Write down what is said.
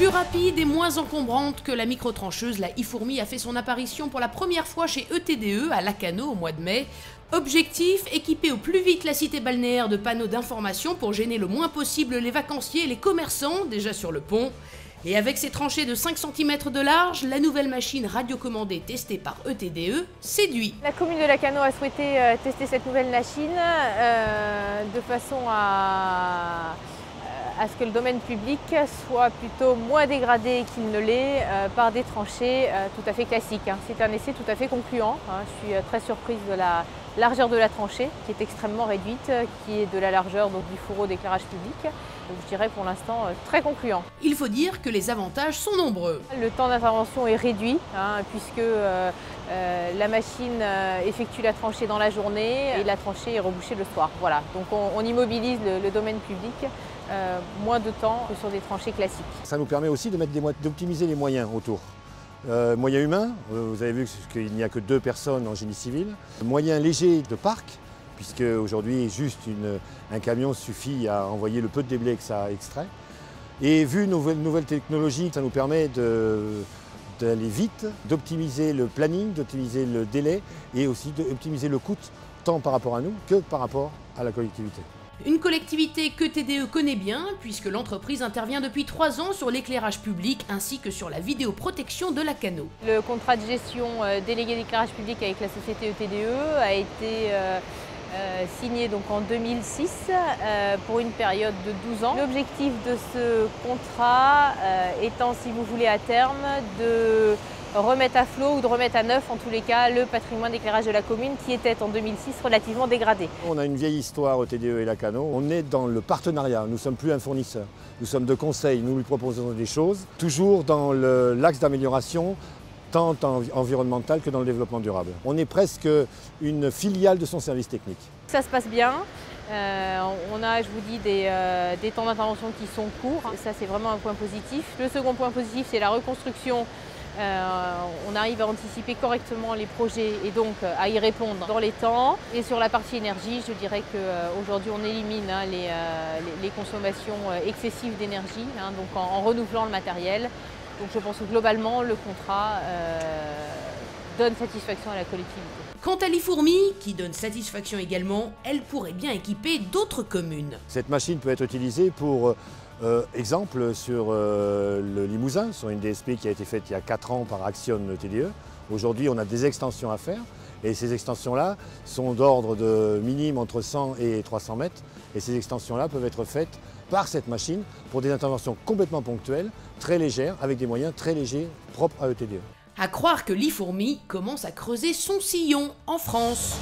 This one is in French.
Plus rapide et moins encombrante que la microtrancheuse, la iFourmi a fait son apparition pour la première fois chez ETDE à Lacanau au mois de mai. Objectif, équiper au plus vite la cité balnéaire de panneaux d'information pour gêner le moins possible les vacanciers et les commerçants déjà sur le pont. Et avec ses tranchées de 5 cm de large, la nouvelle machine radiocommandée testée par ETDE séduit. La commune de Lacanau a souhaité tester cette nouvelle machine de façon à ce que le domaine public soit plutôt moins dégradé qu'il ne l'est par des tranchées tout à fait classiques. C'est un essai tout à fait concluant. Je suis très surprise de la largeur de la tranchée qui est extrêmement réduite, qui est de la largeur donc, du fourreau d'éclairage public. Donc, je dirais pour l'instant très concluant. Il faut dire que les avantages sont nombreux. Le temps d'intervention est réduit puisque la machine effectue la tranchée dans la journée et la tranchée est rebouchée le soir. Voilà. Donc on immobilise le domaine public moins de temps que sur des tranchées classiques. Ça nous permet aussi d'optimiser les moyens autour. Moyens humains, vous avez vu qu'il n'y a que 2 personnes en génie civil. Moyens légers de parc, puisque aujourd'hui juste un camion suffit à envoyer le peu de déblais que ça extrait. Et vu nos nouvelles technologies, ça nous permet d'aller vite, d'optimiser le planning, d'optimiser le délai et aussi d'optimiser le coût tant par rapport à nous que par rapport à la collectivité. Une collectivité que TDE connaît bien, puisque l'entreprise intervient depuis 3 ans sur l'éclairage public ainsi que sur la vidéoprotection de Lacanau. Le contrat de gestion délégué d'éclairage public avec la société ETDE a été signé donc en 2006 pour une période de 12 ans. L'objectif de ce contrat étant, si vous voulez, à terme, de remettre à flot ou de remettre à neuf, en tous les cas, le patrimoine d'éclairage de la commune qui était en 2006 relativement dégradé. On a une vieille histoire ETDE et Lacanau. On est dans le partenariat, nous ne sommes plus un fournisseur. Nous sommes de conseil, nous lui proposons des choses, toujours dans l'axe d'amélioration, tant environnemental que dans le développement durable. On est presque une filiale de son service technique. Ça se passe bien. On a, je vous dis, des temps d'intervention qui sont courts. Ça, c'est vraiment un point positif. Le second point positif, c'est la reconstruction. On arrive à anticiper correctement les projets et donc à y répondre dans les temps. Et sur la partie énergie, je dirais qu'aujourd'hui on élimine les consommations excessives d'énergie, donc en renouvelant le matériel. Donc je pense que globalement le contrat donne satisfaction à la collectivité. Quant à l'iFourmi, qui donne satisfaction également, elle pourrait bien équiper d'autres communes. Cette machine peut être utilisée pour exemple sur le Limousin, sur une DSP qui a été faite il y a 4 ans par Action TDE. Aujourd'hui, on a des extensions à faire et ces extensions-là sont d'ordre de minimum entre 100 et 300 mètres. Et ces extensions-là peuvent être faites par cette machine pour des interventions complètement ponctuelles, très légères, avec des moyens très légers propres à ETDE. À croire que l'iFourmi commence à creuser son sillon en France.